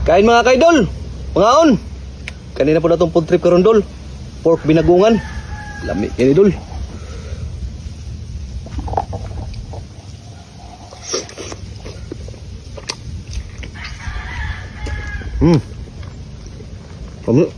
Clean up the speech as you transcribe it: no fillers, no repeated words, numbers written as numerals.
Kain mga kaidol. Mga on. Kanina po na itong food trip karon dol. Pork binagungan. Lami yan idol. Kamu